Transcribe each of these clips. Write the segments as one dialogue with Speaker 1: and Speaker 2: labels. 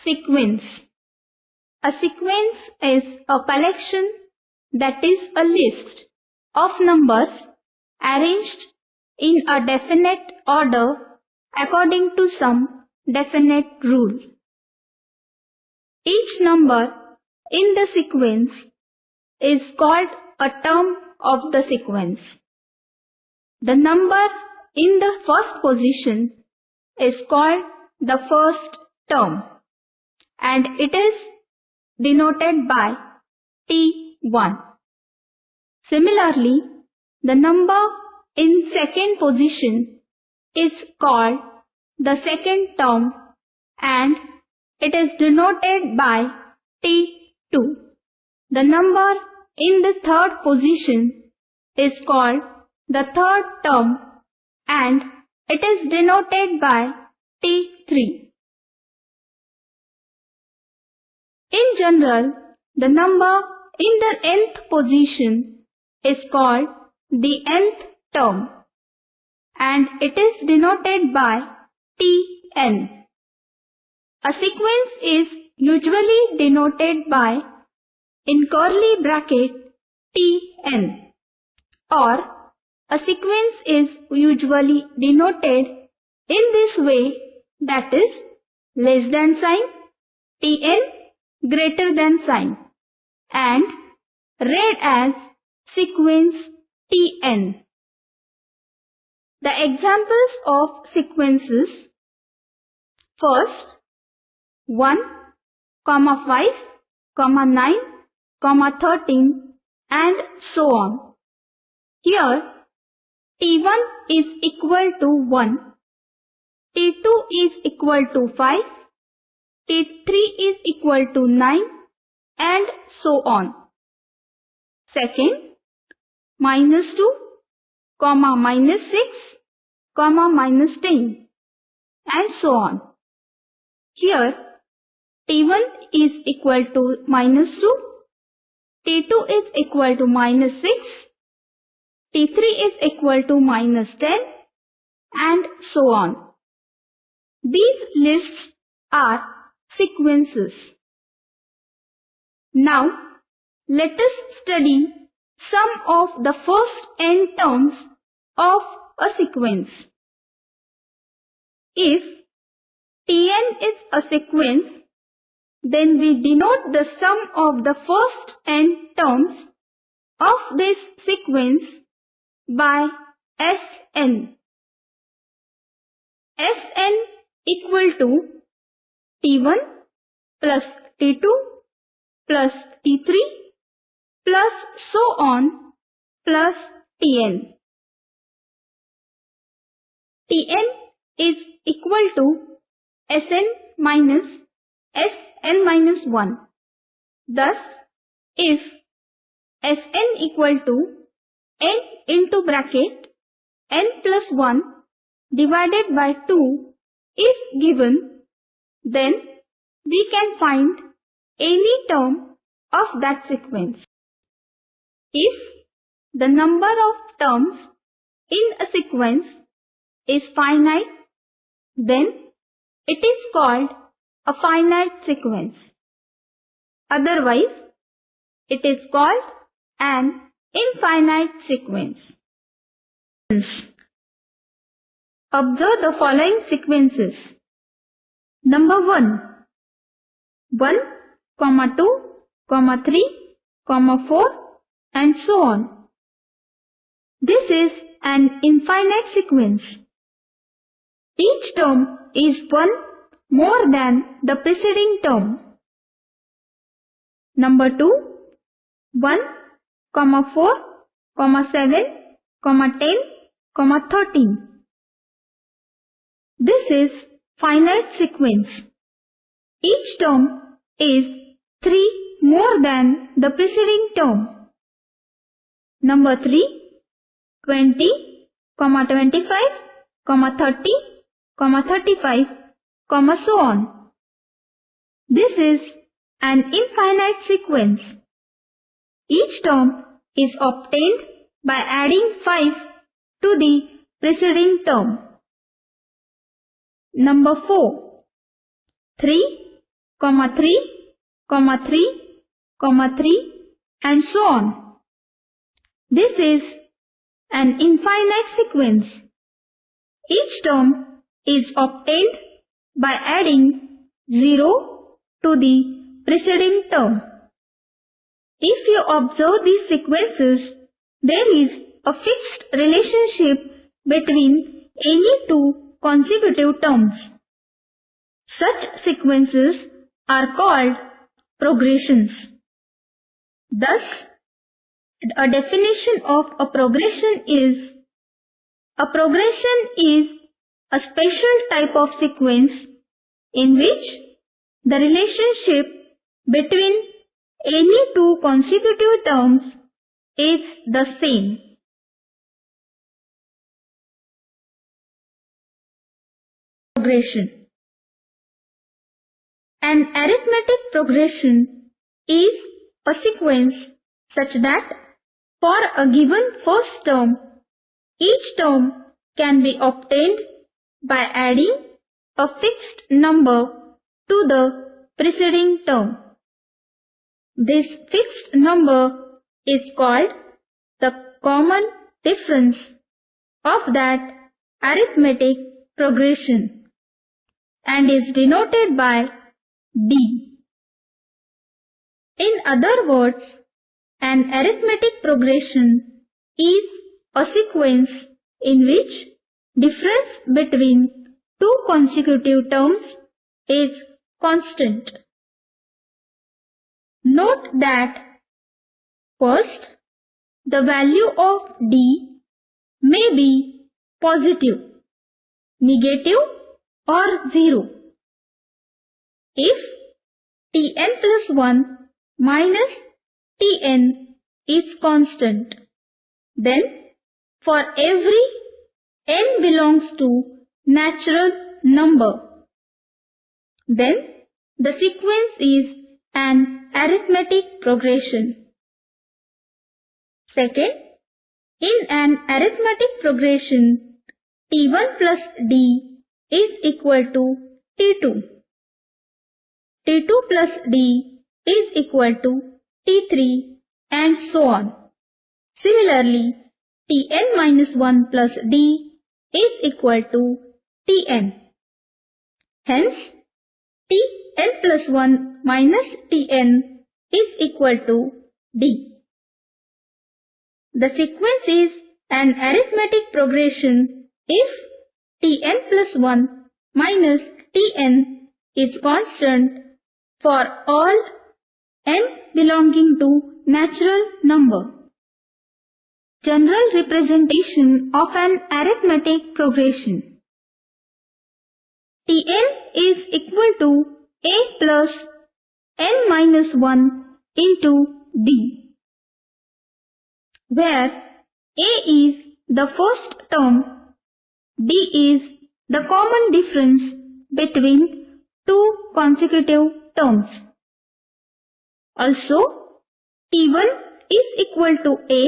Speaker 1: Sequence. A sequence is a collection, that is a list of numbers arranged in a definite order according to some definite rule. Each number in the sequence is called a term of the sequence. The number in the first position is called the first term, and it is denoted by T1. Similarly, the number in second position is called the second term, and it is denoted by T2. The number in the third position is called the third term, and it is denoted by T3. In general, the number in the nth position is called the nth term, and it is denoted by Tn. A sequence is usually denoted by in curly bracket Tn, or a sequence is usually denoted in this way, that is less than sign Tn greater than sign and read as sequence Tn. The examples of sequences: first 1, 5, 9, 13 and so on. Here T1 is equal to 1, T2 is equal to 5, T3 is equal to 9 and so on. Second, -2, -6, -10 and so on. Here T1 is equal to -2, T2 is equal to -6, T3 is equal to -10 and so on. These lists are sequences. Now let us study some of the first n terms of a sequence. If Tn is a sequence, then we denote the sum of the first n terms of this sequence by Sn. Sn equal to T1 plus T2 plus T3 plus so on plus Tn. Tn is equal to Sn minus Sn minus 1. Thus, if Sn equal to n into bracket n plus 1 divided by 2 is given, then we can find any term of that sequence. If the number of terms in a sequence is finite, then it is called a finite sequence. Otherwise, it is called an infinite sequence. Observe the following sequences. Number 1, 1, 2, 3, 4 and so on. This is an infinite sequence. Each term is 1 more than the preceding term. Number 2, 1, 4, 7, 10, 13. This is finite sequence. Each term is 3 more than the preceding term. Number 3, 20, 25, 30, 35, so on. This is an infinite sequence. Each term is obtained by adding 5 to the preceding term. Number 4, 3, 3, 3, 3, and so on. This is an infinite sequence. Each term is obtained by adding 0 to the preceding term. If you observe these sequences, there is a fixed relationship between any two consecutive terms. Such sequences are called progressions. Thus, a definition of a progression is: a progression is a special type of sequence in which the relationship between any two consecutive terms is the same. Progression. An arithmetic progression is a sequence such that for a given first term, each term can be obtained by adding a fixed number to the preceding term. This fixed number is called the common difference of that arithmetic progression and is denoted by D. In other words, an arithmetic progression is a sequence in which difference between two consecutive terms is constant. Note that first, the value of D may be positive, negative, or 0. If Tn plus 1 minus Tn is constant, then for every n belongs to natural number, then the sequence is an arithmetic progression. Second, in an arithmetic progression, T1 plus D is equal to T2. T2 plus D is equal to T3 and so on. Similarly, Tn minus 1 plus D is equal to Tn. Hence, Tn plus 1 minus Tn is equal to D. The sequence is an arithmetic progression if Tn plus 1 minus Tn is constant for all n belonging to natural number. General representation of an arithmetic progression. Tn is equal to a plus n minus 1 into d, where a is the first term, d is the common difference between two consecutive terms. Also, T1 is equal to a,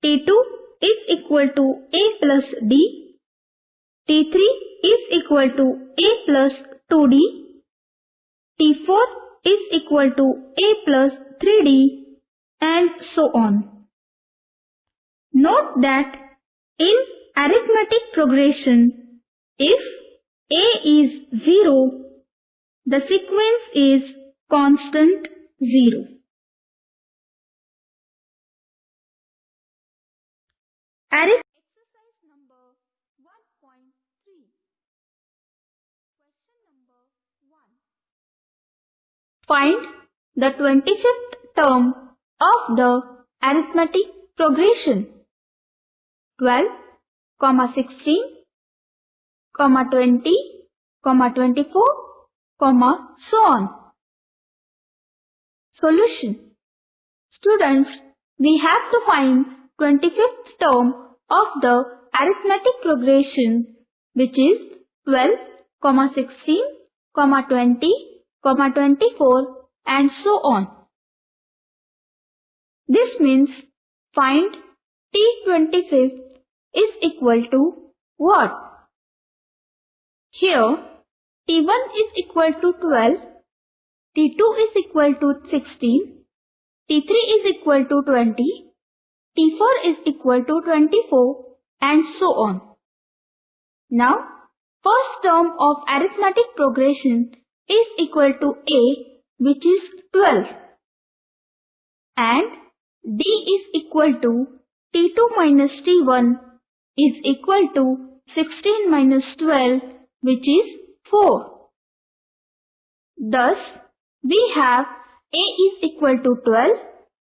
Speaker 1: T2 is equal to a plus d, T3 is equal to a plus 2d, T4 is equal to a plus 3d, and so on. Note that in arithmetic progression, if a is 0, the sequence is constant 0. Exercise number 1.3. Question number 1. Find the 25th term of the arithmetic progression. 12, 16, 20, 24, so on. Solution. Students, we have to find 25th term of the arithmetic progression, which is 12, 16, 20, 24, and so on. This means find T25th is equal to what? Here, T1 is equal to 12, T2 is equal to 16, T3 is equal to 20, T4 is equal to 24, and so on. Now, first term of arithmetic progression is equal to A, which is 12, and D is equal to T2 minus T1 is equal to 16 minus 12, which is 4. Thus, we have A is equal to 12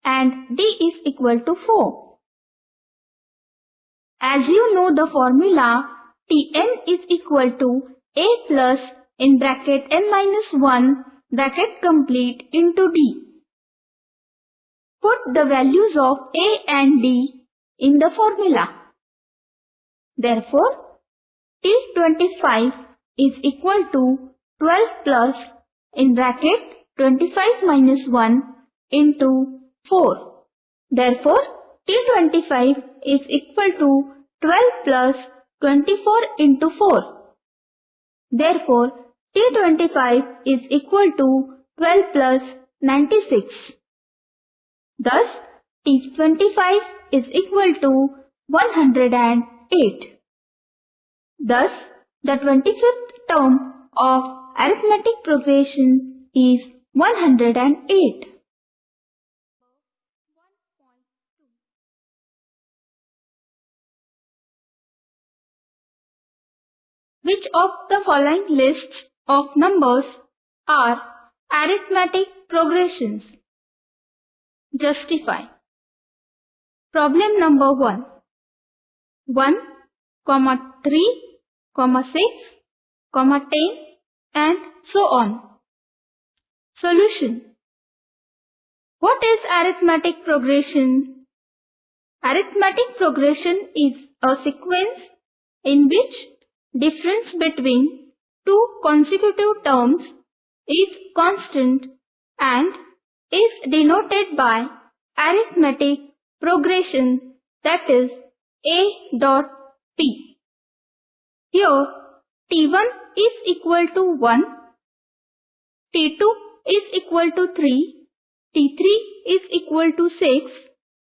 Speaker 1: and D is equal to 4. As you know the formula, Tn is equal to A plus in bracket n minus 1 bracket complete into D. Put the values of A and D in the formula. Therefore, T25 is equal to 12 plus in bracket 25 minus 1 into 4. Therefore, T25 is equal to 12 plus 24 into 4. Therefore, T25 is equal to 12 plus 96. Thus, T25 is equal to 108. Thus, the 25th term of arithmetic progression is 108. Which of the following lists of numbers are arithmetic progressions? Justify. Problem number 1. 1, 3, 6, 10 and so on. Solution. What is arithmetic progression? Arithmetic progression is a sequence in which difference between two consecutive terms is constant and is denoted by arithmetic progression, that is A dot P. Here T1 is equal to 1, T2 is equal to 3, T3 is equal to 6,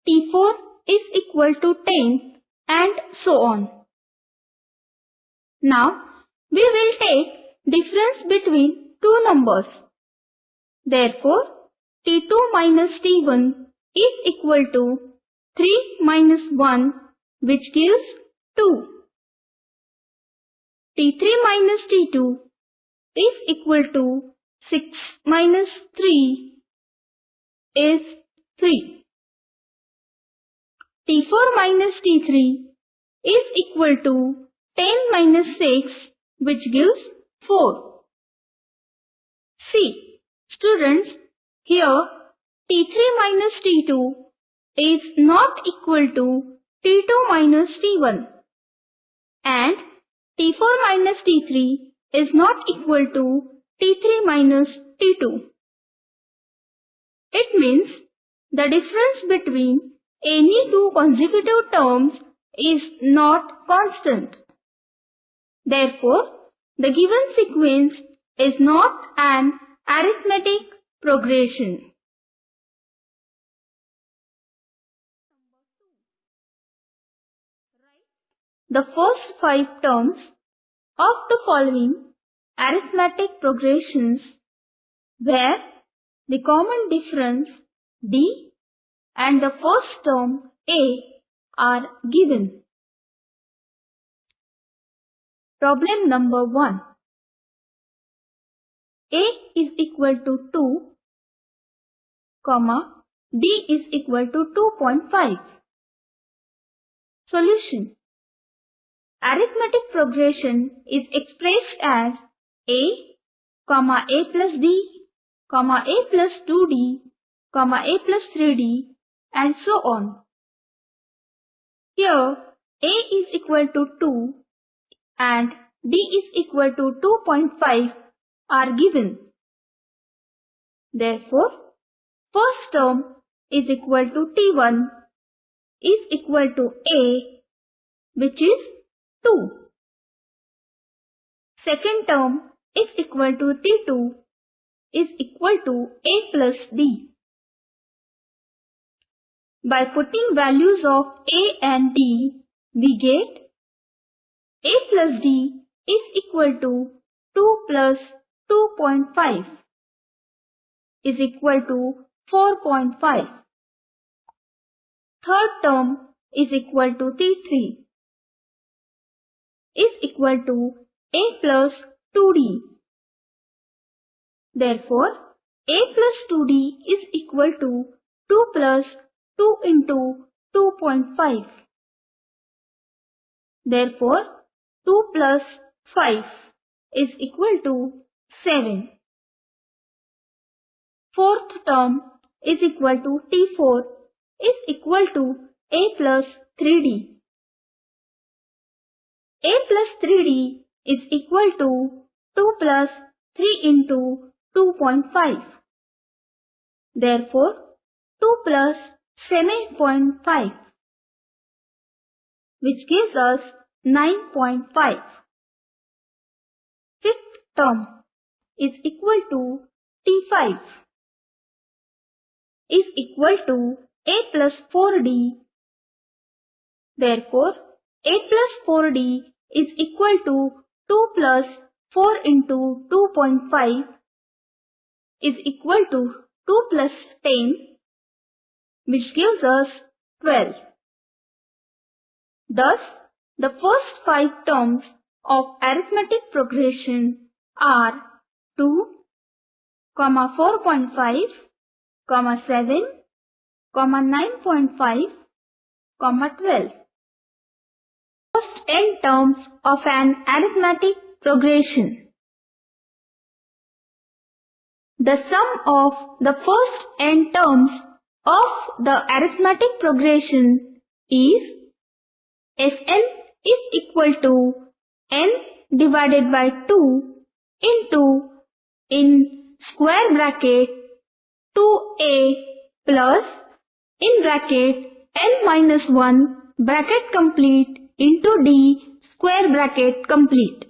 Speaker 1: T4 is equal to 10 and so on. Now, we will take difference between two numbers. Therefore, T2 minus T1 is equal to 3 minus 1, which gives 2. T3 minus T2 is equal to 6 minus 3 is 3. T4 minus T3 is equal to 10 minus 6, which gives 4. See, students, here T3 minus T2 is not equal to T2 minus T1 and T4 minus T3 is not equal to T3 minus T2. It means the difference between any two consecutive terms is not constant. Therefore, the given sequence is not an arithmetic progression. The first 5 terms of the following arithmetic progressions where the common difference D and the first term A are given. Problem number 1. A is equal to 2, D is equal to 2.5. Solution. Arithmetic progression is expressed as A plus D, A plus 2D, A plus 3D and so on. Here A is equal to 2 and D is equal to 2.5 are given. Therefore, first term is equal to T1 is equal to A, which is 2. Second term is equal to T2 is equal to A plus D. By putting values of A and D, we get A plus D is equal to 2 plus 2.5 is equal to 4.5. Third term is equal to T3 is equal to A plus 2D. Therefore, A plus 2D is equal to 2 plus 2 into 2.5. Therefore, 2 plus 5 is equal to 7. Fourth term is equal to T4 is equal to A plus 3D. A plus 3D is equal to 2 plus 3 into 2.5. Therefore, 2 plus 7.5, which gives us 9.5. Fifth term is equal to T5 is equal to A plus 4D. Therefore, A plus 4D is equal to 2 plus 4 into 2.5 is equal to 2 plus 10, which gives us 12. Thus, the first 5 terms of arithmetic progression are 2, 4.5, 7, 9.5, 12. First n terms of an arithmetic progression. The sum of the first n terms of the arithmetic progression is Sn is equal to n divided by 2 into in square bracket 2a plus in bracket n minus 1 bracket complete into d square bracket complete.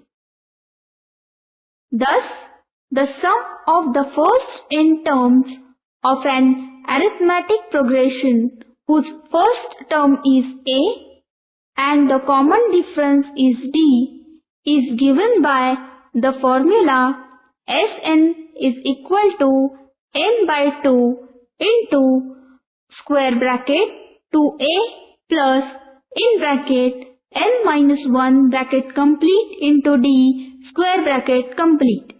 Speaker 1: Thus, the sum of the first n terms of an arithmetic progression whose first term is a and the common difference is d is given by the formula Sn is equal to n by 2 into square bracket 2a plus in bracket n minus 1 bracket complete into d square bracket complete.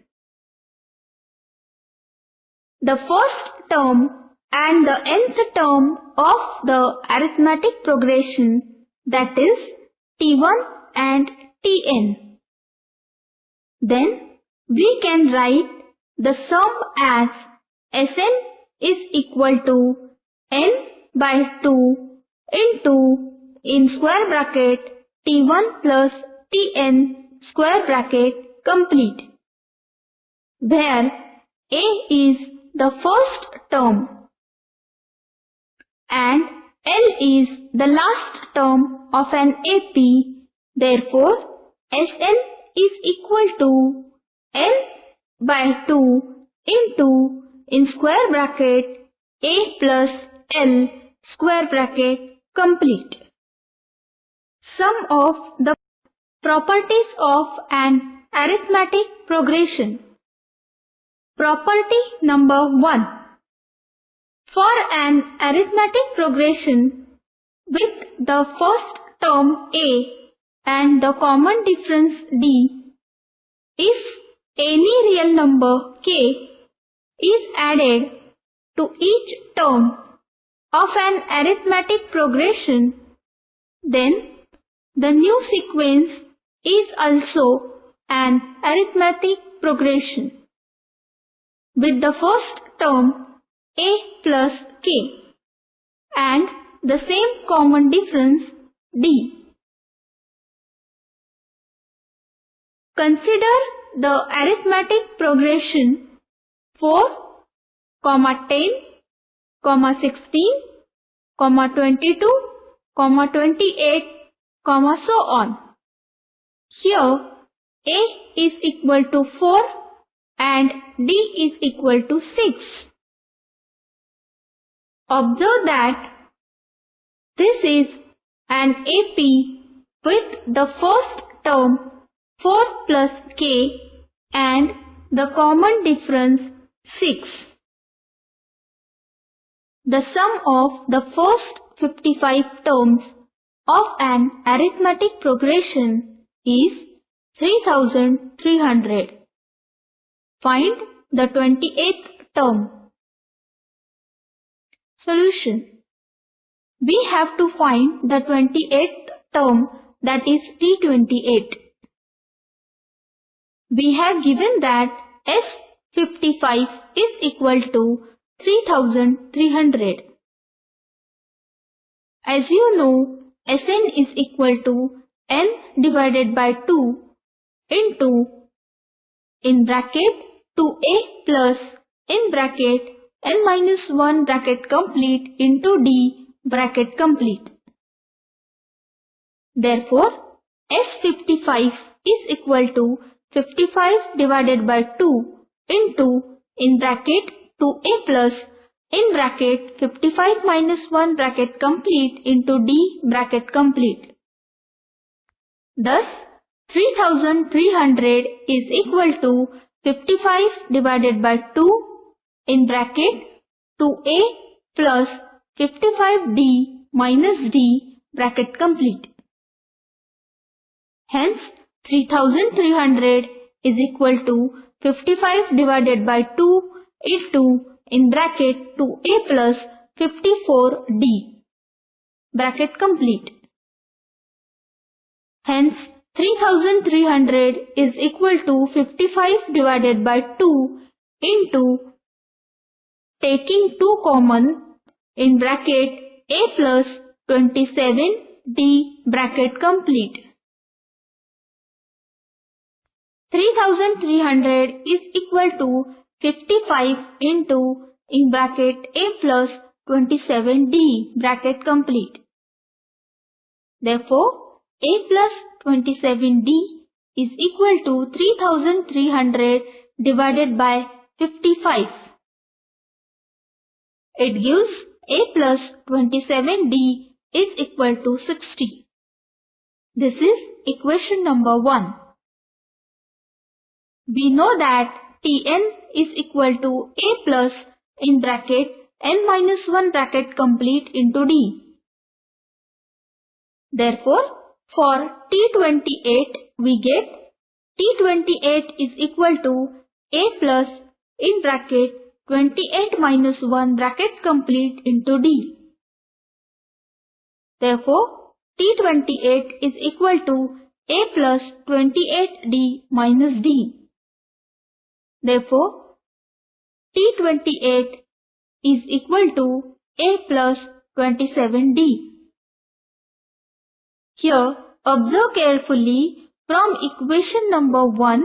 Speaker 1: The first term and the nth term of the arithmetic progression, that is T1 and Tn. Then we can write the sum as Sn is equal to n by 2 into in square bracket T1 plus Tn square bracket complete, where a is the first term and L is the last term of an AP. Therefore, Sn is equal to n by 2 into in square bracket a plus L square bracket complete. Sum of the properties of an arithmetic progression. Property number 1. For an arithmetic progression with the first term a and the common difference d, if any real number k is added to each term of an arithmetic progression, then the new sequence is also an arithmetic progression with the first term a plus k and the same common difference d. Consider the arithmetic progression 4, 10, 16, 22, 28, so on. Here a is equal to 4, and D is equal to 6. Observe that this is an AP with the first term 4 plus K and the common difference 6. The sum of the first 55 terms of an arithmetic progression is 3300. Find the 28th term. Solution. We have to find the 28th term, that is T28. We have given that S55 is equal to 3300. As you know, Sn is equal to n divided by 2 into in bracket 2a plus in bracket n minus 1 bracket complete into d bracket complete. Therefore, S55 is equal to 55 divided by 2 into in bracket 2a plus in bracket 55 minus 1 bracket complete into d bracket complete. Thus, 3300 is equal to 55 divided by 2 in bracket 2a plus 55d minus d bracket complete. Hence, 3300 is equal to 55 divided by 2 into in bracket 2a plus 54d bracket complete. Hence, 3300 is equal to 55 divided by 2 into taking 2 common in bracket a plus 27d bracket complete. 3300 is equal to 55 into in bracket a plus 27d bracket complete. Therefore, a plus 27d is equal to 3300 divided by 55. It gives a plus 27d is equal to 60. This is equation number 1. We know that Tn is equal to a plus in bracket n minus 1 bracket complete into d. Therefore, for T28 we get T28 is equal to a plus in bracket 28 minus 1 bracket complete into d. Therefore, T28 is equal to a plus 28d minus d. Therefore, T28 is equal to a plus 27d. Here, observe carefully from equation number 1,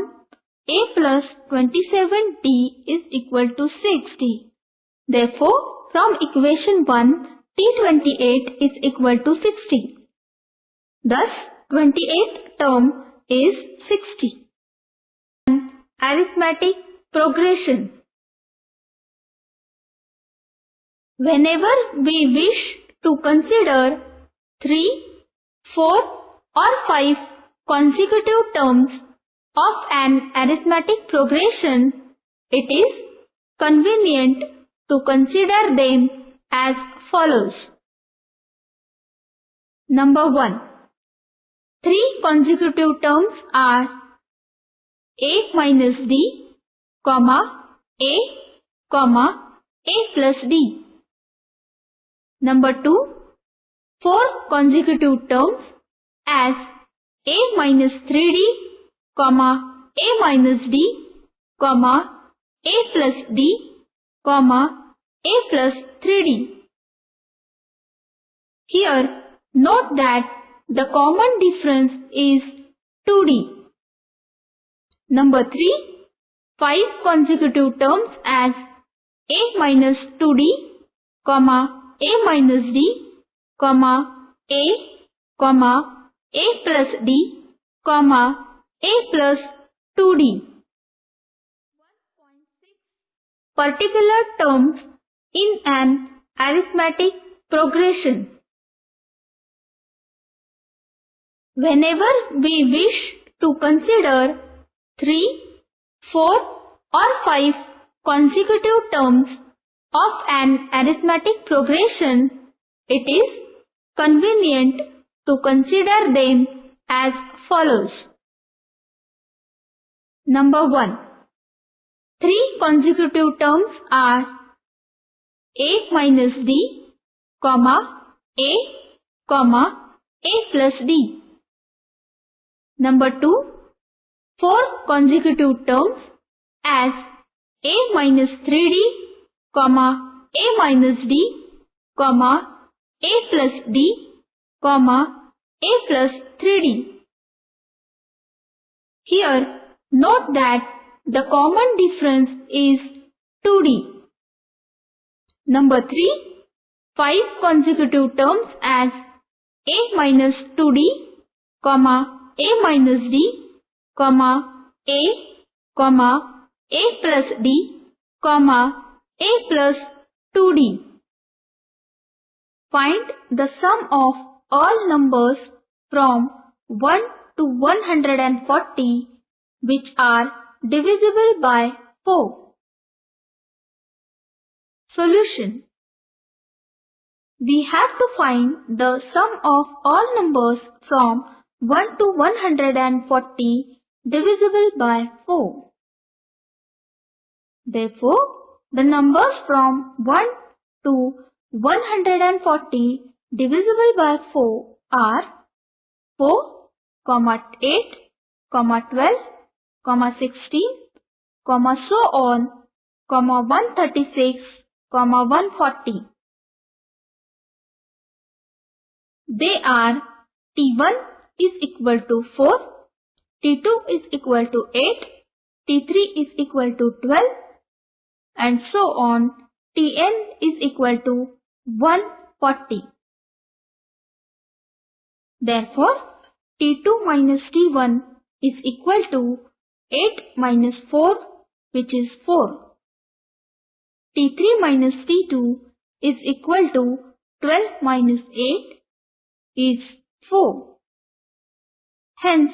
Speaker 1: a plus 27d is equal to 60. Therefore, from equation 1, T28 is equal to 60. Thus, 28th term is 60. Arithmetic progression. Whenever we wish to consider 3, 4 or 5 consecutive terms of an arithmetic progression, it is convenient to consider them as follows. Number 1. 3 consecutive terms are a minus d, a plus d. Number 2. 4 consecutive terms as a minus 3d, a minus d, a plus d, a plus 3d. Here, note that the common difference is 2d. Number 3. 5 consecutive terms as a minus 2d, a minus d, a plus d, a plus 2d. particular terms in an arithmetic progression. Whenever we wish to consider 3, 4 or 5 consecutive terms of an arithmetic progression, it is convenient to consider them as follows. Number 1. 3 consecutive terms are a minus d, a plus d. Number 2. 4 consecutive terms as a minus 3d, a minus d, a plus d, a plus 3d. Here, note that the common difference is 2d. Number 3. 5 consecutive terms as a minus 2d, a minus d, a plus d, a plus 2d. Find the sum of all numbers from 1 to 140 which are divisible by 4. Solution. We have to find the sum of all numbers from 1 to 140 divisible by 4. Therefore, the numbers from 1 to 140 divisible by 4 are 4, 8, 12, 16, so on, 136, 140. They are T1 is equal to 4, T2 is equal to 8, T3 is equal to 12, and so on, Tn is equal to 140. Therefore, T2 minus T1 is equal to 8 minus 4, which is 4. T3 minus T2 is equal to 12 minus 8 is 4. Hence,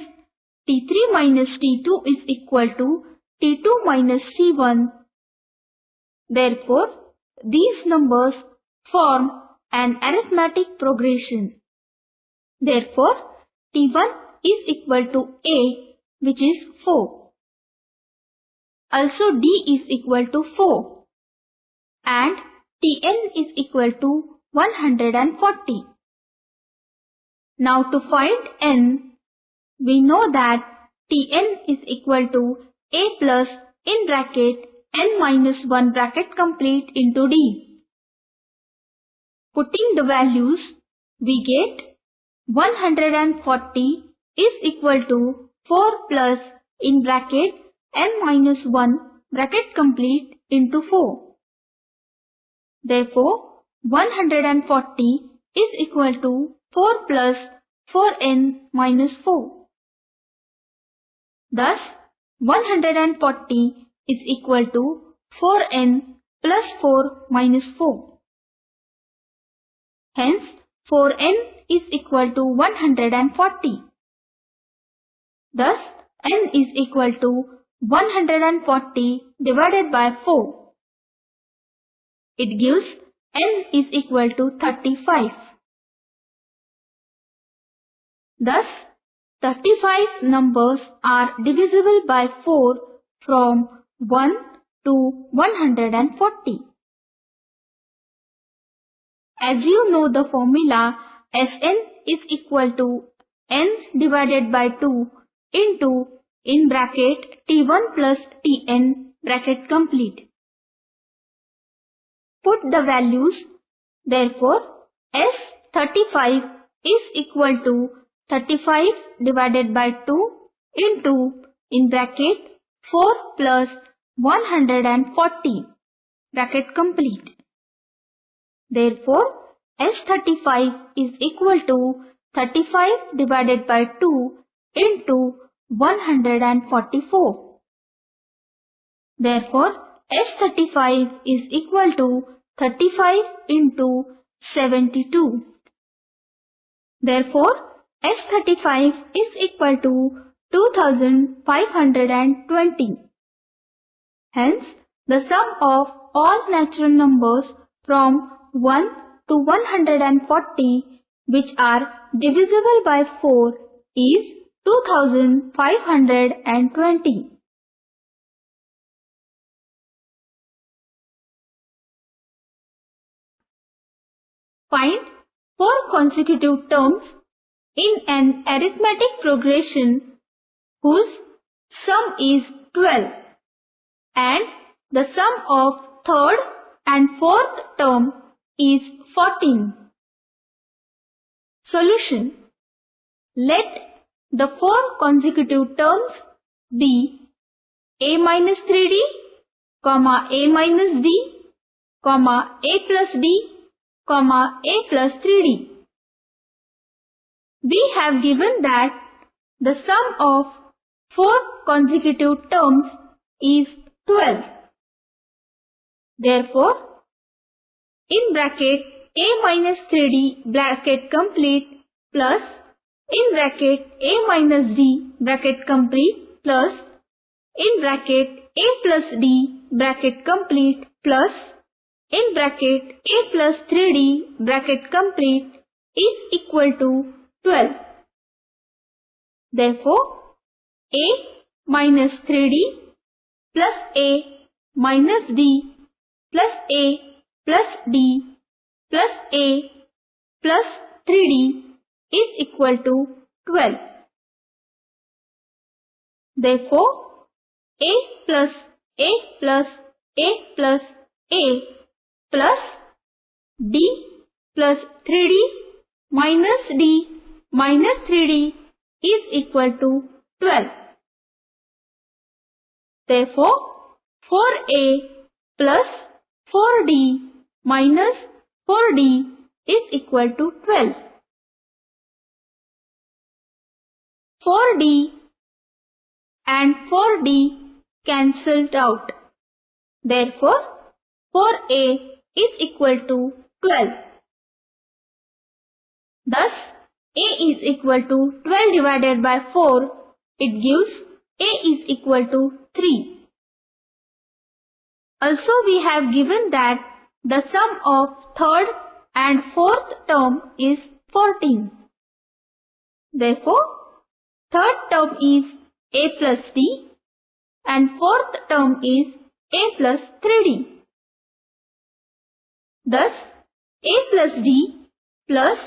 Speaker 1: T3 minus T2 is equal to T2 minus T1. Therefore, these numbers form an arithmetic progression. Therefore, T1 is equal to A, which is 4. Also, D is equal to 4. And Tn is equal to 140. Now to find n, we know that Tn is equal to A plus in bracket n minus 1 bracket complete into D. Putting the values, we get 140 is equal to 4 plus in bracket n minus 1 bracket complete into 4. Therefore, 140 is equal to 4 plus 4n minus 4. Thus, 140 is equal to 4n plus 4 minus 4. Hence, 4n is equal to 140. Thus, n is equal to 140 divided by 4. It gives n is equal to 35. Thus, 35 numbers are divisible by 4 from 1 to 140. As you know the formula, Fn is equal to n divided by 2 into in bracket T1 plus Tn bracket complete. Put the values. Therefore, S35 is equal to 35 divided by 2 into in bracket 4 plus 140 bracket complete. Therefore, S35 is equal to 35 divided by 2 into 144. Therefore, S35 is equal to 35 into 72. Therefore, S35 is equal to 2520. Hence, the sum of all natural numbers from 1 to 140 which are divisible by 4 is 2520. Find 4 consecutive terms in an arithmetic progression whose sum is 12 and the sum of third and fourth term is 14. Solution. Let the 4 consecutive terms be a minus 3d, a minus d, a plus d, a plus 3d. We have given that the sum of 4 consecutive terms is 12. Therefore, in bracket a minus 3d bracket complete plus in bracket a minus d bracket complete plus in bracket a plus d bracket complete plus in bracket a plus 3d bracket complete is equal to 12. Therefore, a minus 3d plus a minus d plus a plus d plus a plus 3d is equal to 12. Therefore, a plus a plus a plus a plus d plus 3d minus d minus 3d is equal to 12. Therefore, 4a plus 4d minus 4d is equal to 12. 4d and 4d cancelled out. Therefore, 4a is equal to 12. Thus, a is equal to 12 divided by 4. It gives a is equal to 3. Also, we have given that the sum of third and fourth term is 14. Therefore, third term is a plus d and fourth term is a plus 3d. Thus, a plus d plus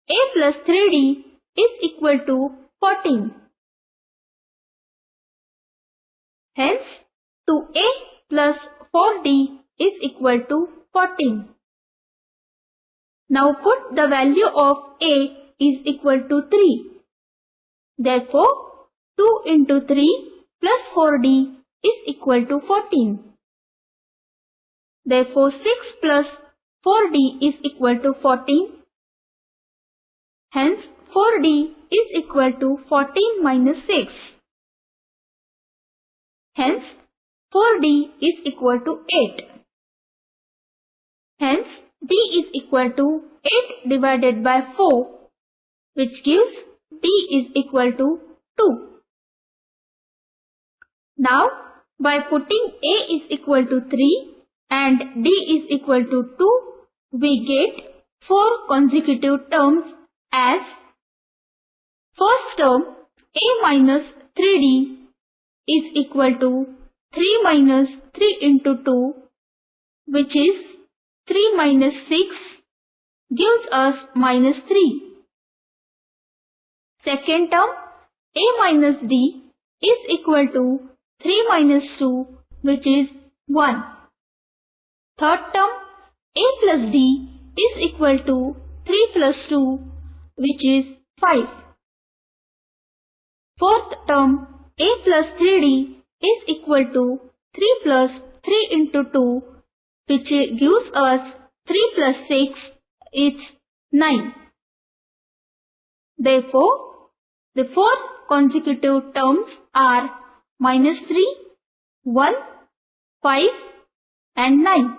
Speaker 1: a plus 3d is equal to 14. Hence, 2a plus 4d is equal to 14. Now put the value of a is equal to 3. Therefore, 2 into 3 plus 4d is equal to 14. Therefore, 6 plus 4d is equal to 14. Hence, 4d is equal to 14 minus 6. Hence, 4d is equal to 8. Hence, d is equal to 8 divided by 4, which gives d is equal to 2. Now, by putting a is equal to 3 and d is equal to 2, we get 4 consecutive terms as first term a minus 3d is equal to 3 minus 3 into 2, which is 3 minus 6 gives us minus 3. Second term a minus d is equal to 3 minus 2, which is 1. Third term a plus d is equal to 3 plus 2, which is 5. Fourth term a plus 3d is equal to 3 plus 3 into 2, which gives us 3 plus 6, it's 9. Therefore, the 4 consecutive terms are minus 3, 1, 5 and 9.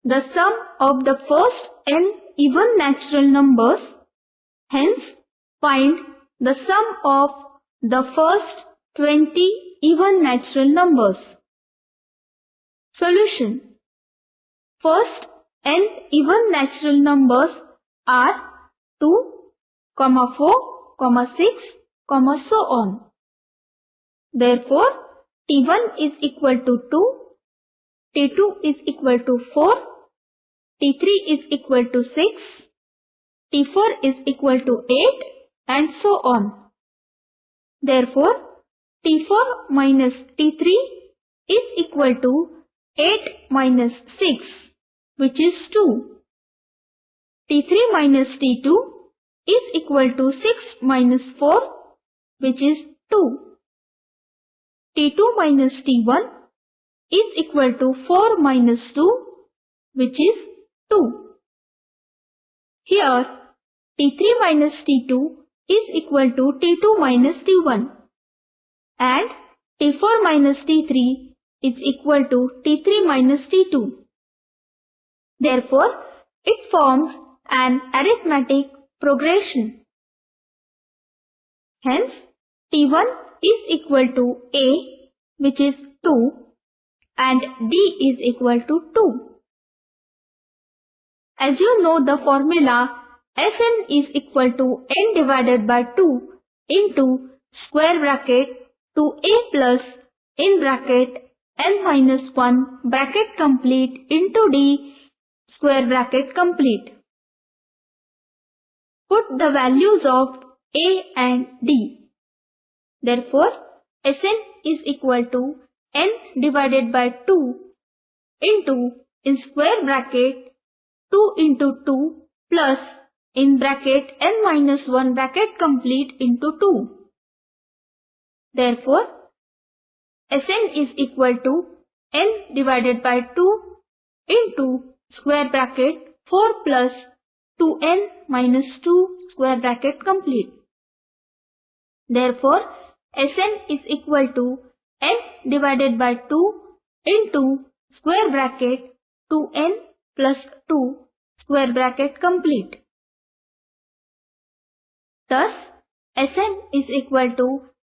Speaker 1: The sum of the first n even natural numbers. Hence, find the sum of the first 20 even natural numbers. Solution. First n even natural numbers are 2, 4, 6, so on. Therefore, T1 is equal to 2, T2 is equal to 4, T3 is equal to 6, T4 is equal to 8, and so on. Therefore, T4 minus T3 is equal to 8 minus 6, which is 2. T3 minus T2 is equal to 6 minus 4, which is 2. T2 minus T1 is equal to 4 minus 2, which is 2. Here, T3 minus T2 is equal to T2 minus T1 and T4 minus T3 is equal to T3 minus T2. Therefore, it forms an arithmetic progression. Hence, T1 is equal to A, which is 2, and D is equal to 2. As you know the formula, Sn is equal to n divided by 2 into square bracket 2a plus in bracket n minus 1 bracket complete into d square bracket complete. Put the values of a and d. Therefore, Sn is equal to n divided by 2 into in square bracket 2 into 2 plus in bracket n minus 1 bracket complete into 2. Therefore, Sn is equal to n divided by 2 into square bracket 4 plus 2n minus 2 square bracket complete. Therefore, Sn is equal to n divided by 2 into square bracket 2n plus 2 square bracket complete. Thus, Sn is equal to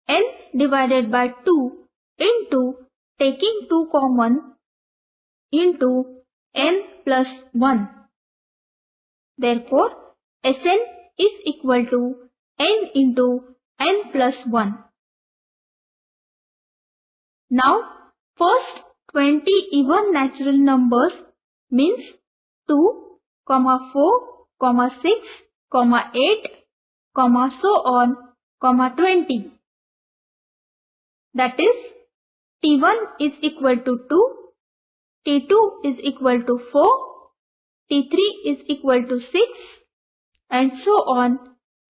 Speaker 1: n divided by 2 into taking 2 common into n plus 1. Therefore, Sn is equal to n into n plus 1. Now, first 20 even natural numbers means 2, 4, 6, 8, so on, 20. That is, T1 is equal to 2, T2 is equal to 4, T3 is equal to 6, and so on,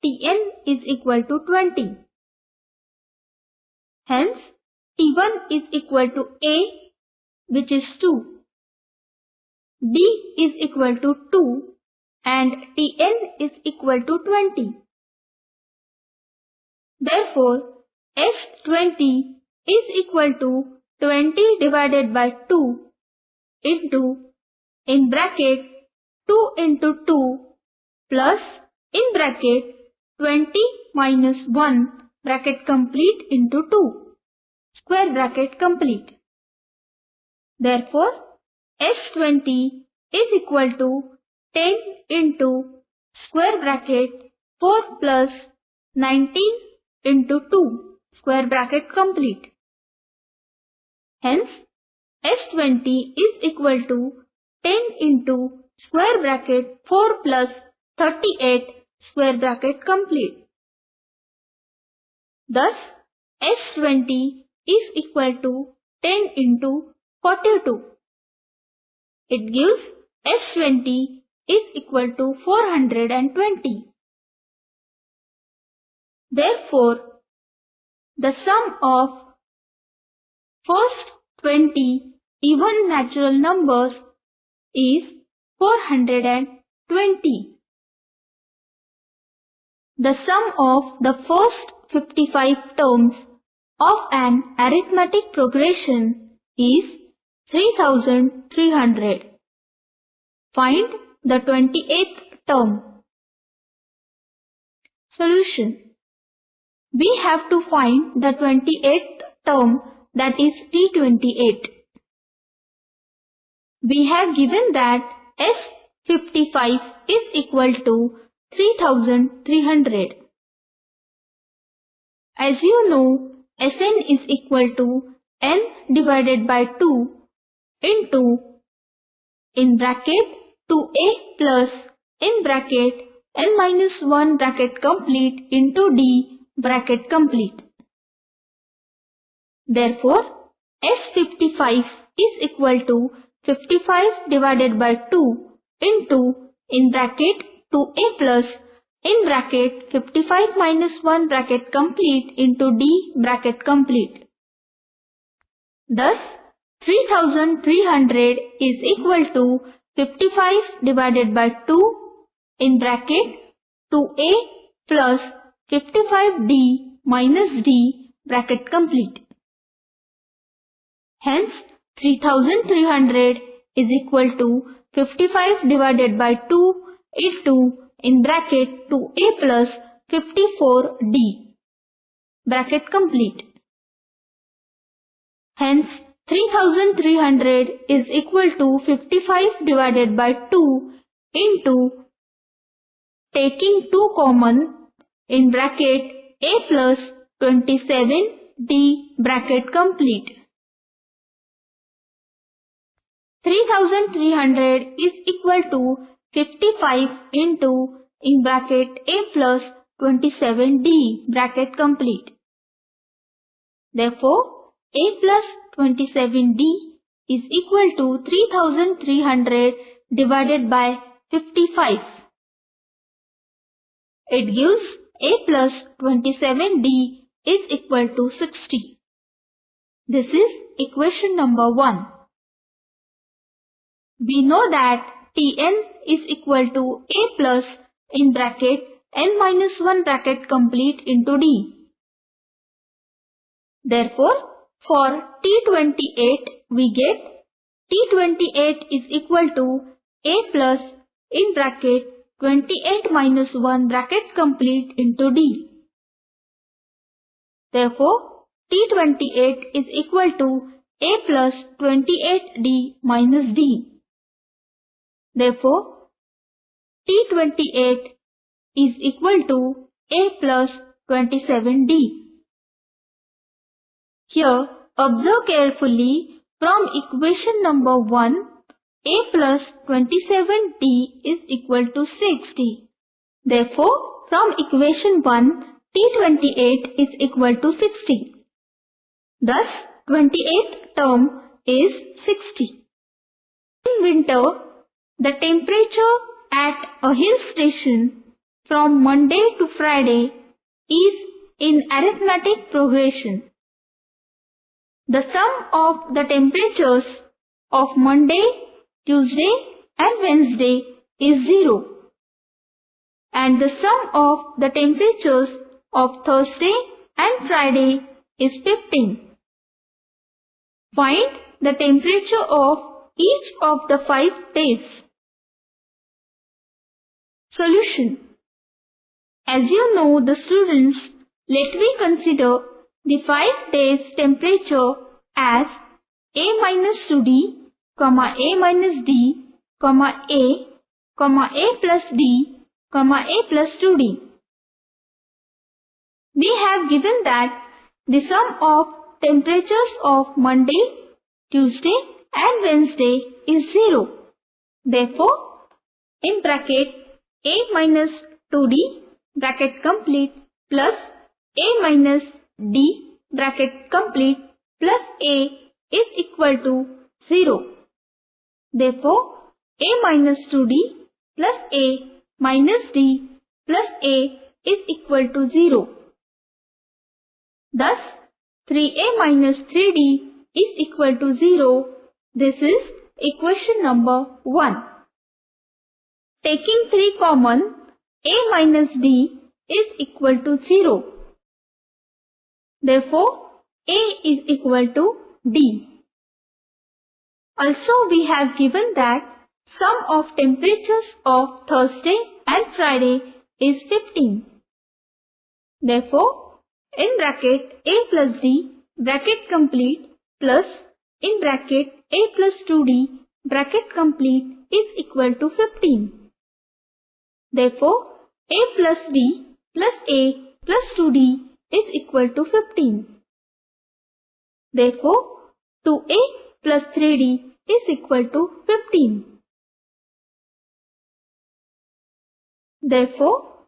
Speaker 1: Tn is equal to 20. Hence, T1 is equal to A, which is 2. D is equal to 2 and Tn is equal to 20. Therefore, S20 is equal to 20 divided by 2 into in bracket 2 into 2 plus in bracket 20 minus 1 bracket complete into 2 square bracket complete. Therefore, S20 is equal to 10 into square bracket 4 plus 19 into 2 square bracket complete. Hence, S20 is equal to 10 into square bracket 4 plus 38 square bracket complete. Thus, S20 is equal to 10 into 42. It gives S20 is equal to 420. Therefore, the sum of first 20 even natural numbers is 420. the sum of the first 55 terms of an arithmetic progression is 3300. Find the 28th term. Solution. We have to find the 28th term, that is T28. We have given that S55 is equal to 3300. As you know, Sn is equal to n divided by 2 into in bracket 2a plus in bracket n minus 1 bracket complete into d bracket complete. Therefore, S55 is equal to 55 divided by 2 into in bracket 2a plus in bracket 55 minus 1 bracket complete into d bracket complete. Thus, 3300 is equal to 55 divided by 2 in bracket 2a plus 55d minus d bracket complete. Hence, 3300 is equal to 55 divided by 2 into in bracket 2a plus 54d bracket complete. Hence, 3300 is equal to 55 divided by 2 into taking 2 common in bracket a plus 27d bracket complete. 3300 is equal to 55 into in bracket a plus 27d bracket complete. Therefore, a plus 27d is equal to 3300 divided by 55. It gives a plus 27d is equal to 60. This is equation number 1. We know that Tn is equal to a plus in bracket n minus 1 bracket complete into d. Therefore, for T28 we get T28 is equal to a plus in bracket 28 minus 1 bracket complete into d. Therefore, T28 is equal to a plus 28d minus d. Therefore, T28 is equal to a plus 27d. Here, observe carefully from equation number 1, a plus 27d is equal to 60. Therefore, from equation 1, T28 is equal to 60. Thus, 28th term is 60. In winter, the temperature at a hill station from Monday to Friday is in arithmetic progression. The sum of the temperatures of Monday, Tuesday and Wednesday is 0. And the sum of the temperatures of Thursday and Friday is 15. Find the temperature of each of the 5 days. Solution. As you know the students, let me consider the 5 days temperature as a minus 2d, a minus d, a plus d, a plus 2d. We have given that the sum of temperatures of Monday, Tuesday and Wednesday is 0. Therefore, in bracket a minus 2d bracket complete plus a minus d bracket complete plus a is equal to 0. Therefore, a minus 2d plus a minus d plus a is equal to 0. Thus, 3a minus 3d is equal to 0. This is equation number 1. Taking 3 common, a minus d is equal to 0. Therefore, A is equal to D. Also, we have given that sum of temperatures of Thursday and Friday is 15. Therefore, in bracket A plus D bracket complete plus in bracket A plus 2D bracket complete is equal to 15. Therefore, A plus D plus A plus 2D is equal to 15. Therefore, 2A plus 3D is equal to 15. Therefore,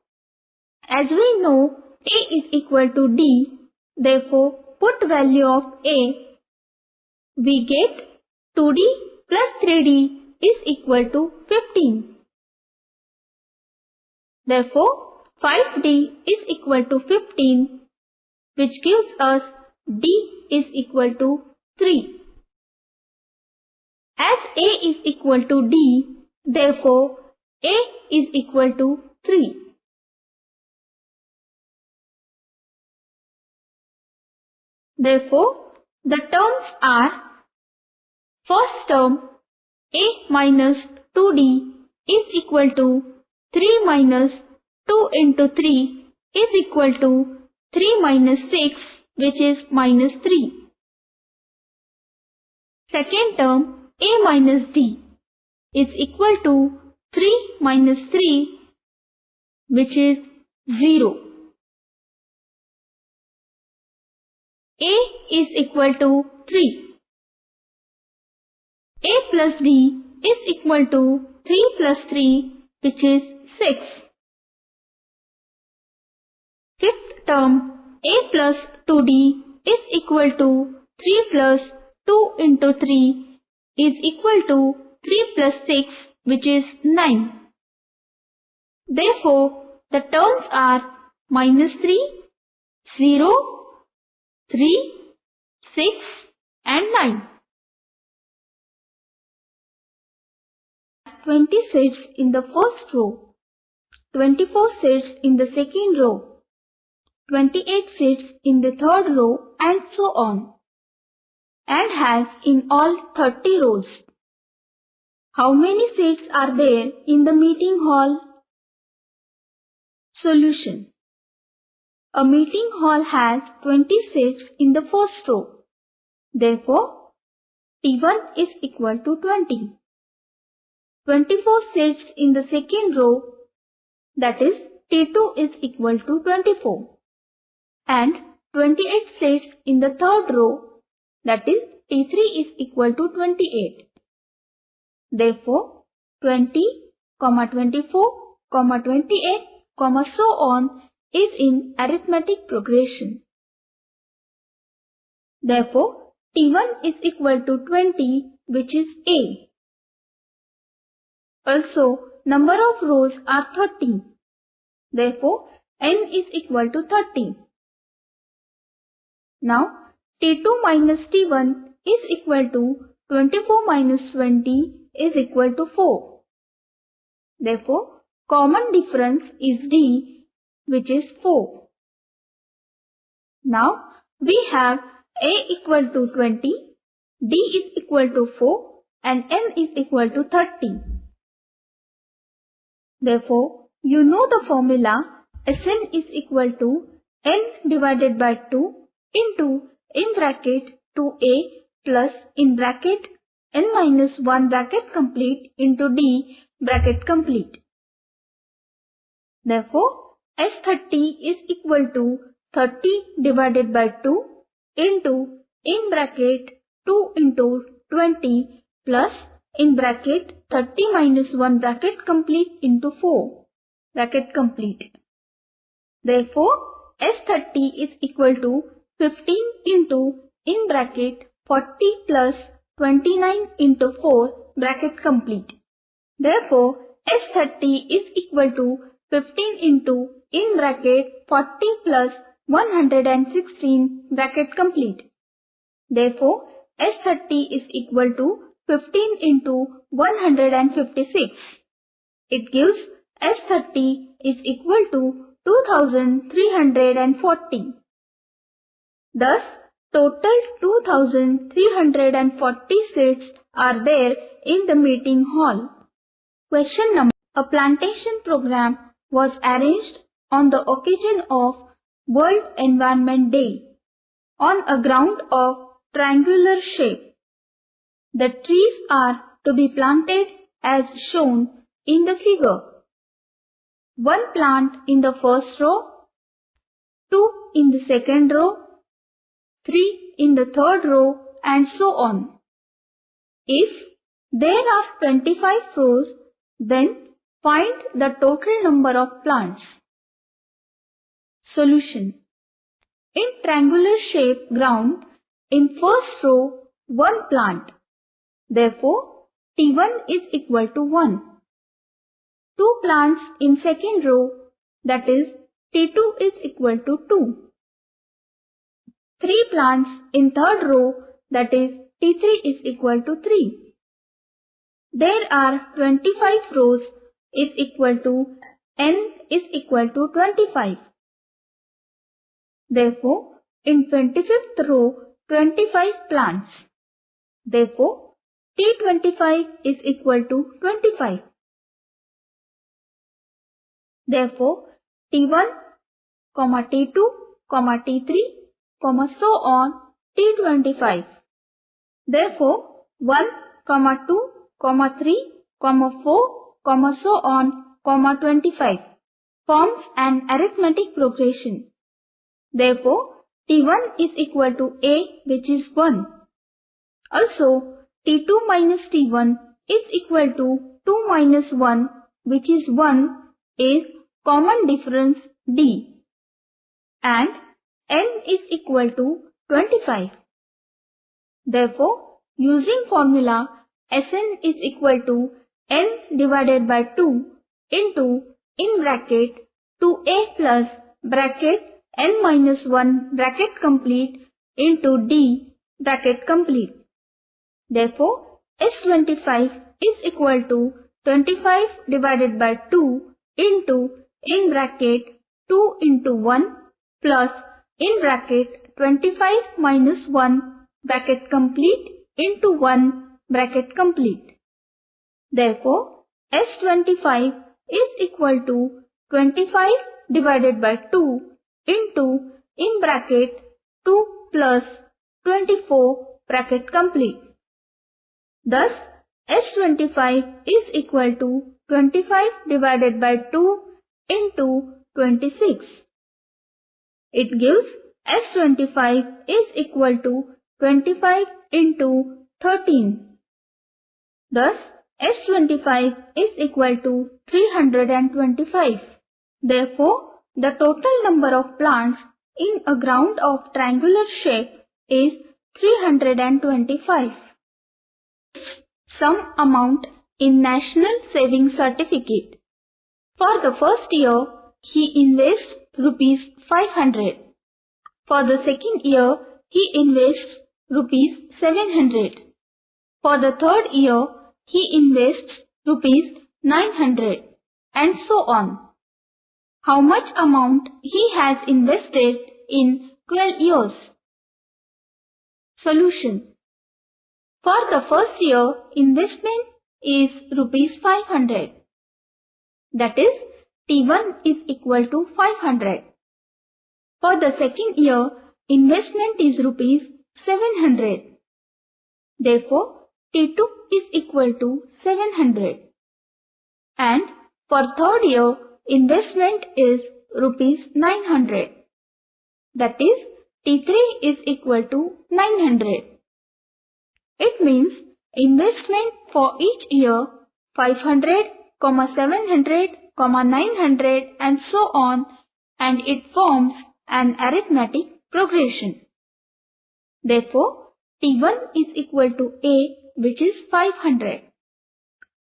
Speaker 1: as we know A is equal to D, therefore put value of A, we get 2D plus 3D is equal to 15. Therefore, 5D is equal to 15, which gives us D is equal to 3. As A is equal to D, therefore A is equal to 3. Therefore, the terms are: first term A minus 2D is equal to 3 minus 2 into 3 is equal to 3 minus 6, which is minus 3. Second term A minus D is equal to 3 minus 3, which is 0. A is equal to 3. A plus D is equal to 3 plus 3, which is 6. Fifth term A plus 2D is equal to 3 plus 2 into 3 is equal to 3 plus 6, which is 9. Therefore, the terms are minus 3, 0, 3, 6 and 9. 20 seats in the first row, 24 seats in the second row, 28 seats in the third row, and so on, and has in all 30 rows. How many seats are there in the meeting hall? Solution: a meeting hall has 20 seats in the first row. Therefore, T1 is equal to 20. 24 seats in the second row, that is T2 is equal to 24. And 28 seats in the third row, that is T3 is equal to 28. Therefore, 20, 24, 28, so on is in arithmetic progression. Therefore, T1 is equal to 20, which is A. Also, number of rows are 30. Therefore, N is equal to 30. Now, T2 minus T1 is equal to 24 minus 20 is equal to 4. Therefore, common difference is D, which is 4. Now, we have A equal to 20, D is equal to 4 and N is equal to 30. Therefore, you know the formula Sn is equal to N divided by 2 into in bracket 2A plus in bracket N minus 1 bracket complete into D bracket complete. Therefore, S30 is equal to 30 divided by 2 into in bracket 2 into 20 plus in bracket 30 minus 1 bracket complete into 4 bracket complete. Therefore, S30 is equal to 15 into in bracket 40 plus 29 into 4 bracket complete. Therefore, S30 is equal to 15 into in bracket 40 plus 116 bracket complete. Therefore, S30 is equal to 15 into 156. It gives S30 is equal to 2340. Thus, total 2340 seats are there in the meeting hall. Question number. A plantation program was arranged on the occasion of World Environment Day on a ground of triangular shape. The trees are to be planted as shown in the figure. 1 plant in the first row, 2 in the second row, 3 in the third row, and so on. If there are 25 rows, then find the total number of plants. Solution. In triangular shape ground, in first row 1 plant. Therefore, T1 is equal to 1. 2 plants in second row, that is T2 is equal to 2. 3 plants in third row, that is T3 is equal to 3. There are 25 rows is equal to n is equal to 25. Therefore, in 25th row 25 plants. Therefore, T25 is equal to 25. Therefore, T1, T2, T3, so on T25. Therefore, 1, 2, 3, 4, so on, 25 forms an arithmetic progression. Therefore, T1 is equal to A, which is 1. Also, T2 minus T1 is equal to 2 minus 1, which is 1, is common difference D. And N is equal to 25. Therefore, using formula Sn is equal to n divided by 2 into in bracket 2a plus bracket n minus 1 bracket complete into d bracket complete. Therefore, S25 is equal to 25 divided by 2 into in bracket 2 into 1 plus in bracket 25 minus 1 bracket complete into 1 bracket complete. Therefore, S25 is equal to 25 divided by 2 into in bracket 2 plus 24 bracket complete. Thus, S25 is equal to 25 divided by 2 into 26. It gives S25 is equal to 25 into 13. Thus, S25 is equal to 325. Therefore, the total number of plants in a ground of triangular shape is 325. Some amount in National Savings Certificate. For the first year, he invests rupees 500. For the second year, he invests rupees 700. For the third year, he invests rupees 900 and so on. How much amount he has invested in 12 years? Solution. For the first year, investment is rupees 500. That is, T1 is equal to 500. For the second year, investment is rupees 700. Therefore, T2 is equal to 700. And for third year, investment is rupees 900. That is, T3 is equal to 900. It means investment for each year 500, 700, 900 and so on, and it forms an arithmetic progression. Therefore, T1 is equal to A, which is 500.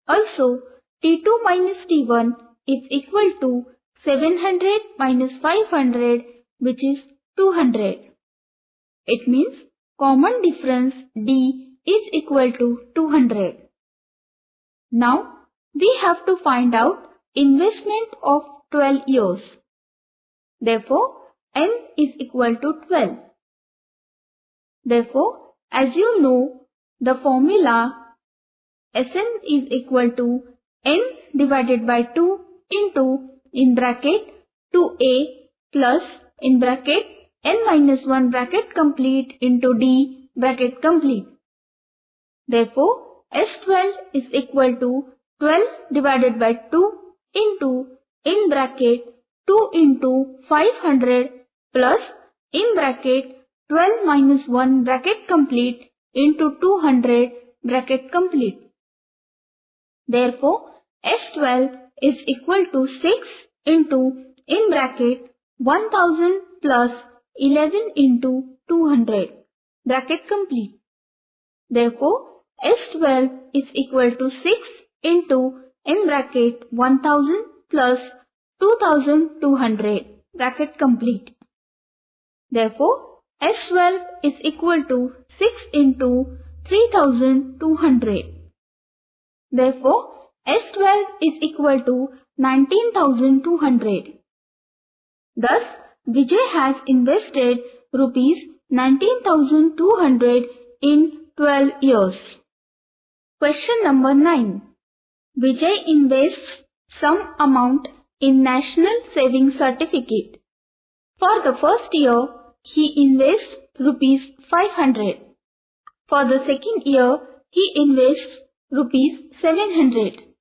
Speaker 1: Also, T2 minus T1 is equal to 700 minus 500, which is 200. It means common difference D is equal to 200. Now, we have to find out investment of 12 years. Therefore, n is equal to 12. Therefore, as you know, the formula Sn is equal to n divided by 2 into in bracket 2a plus in bracket n minus 1 bracket complete into d bracket complete. Therefore, S12 is equal to 12 divided by 2 into in bracket 2 into 500 plus in bracket 12 minus 1 bracket complete into 200 bracket complete. Therefore, S12 is equal to 6 into in bracket 1000 plus 11 into 200 bracket complete. Therefore, S12 is equal to 6 into in bracket 1000 plus 2200 bracket complete. Therefore, S12 is equal to 6 into 3200. Therefore, S12 is equal to 19,200. Thus, Vijay has invested rupees 19,200 in 12 years. Question number 9. Vijay invests some amount in National Savings Certificate. For the first year, he invests rupees 500. For the second year, he invests rupees 700.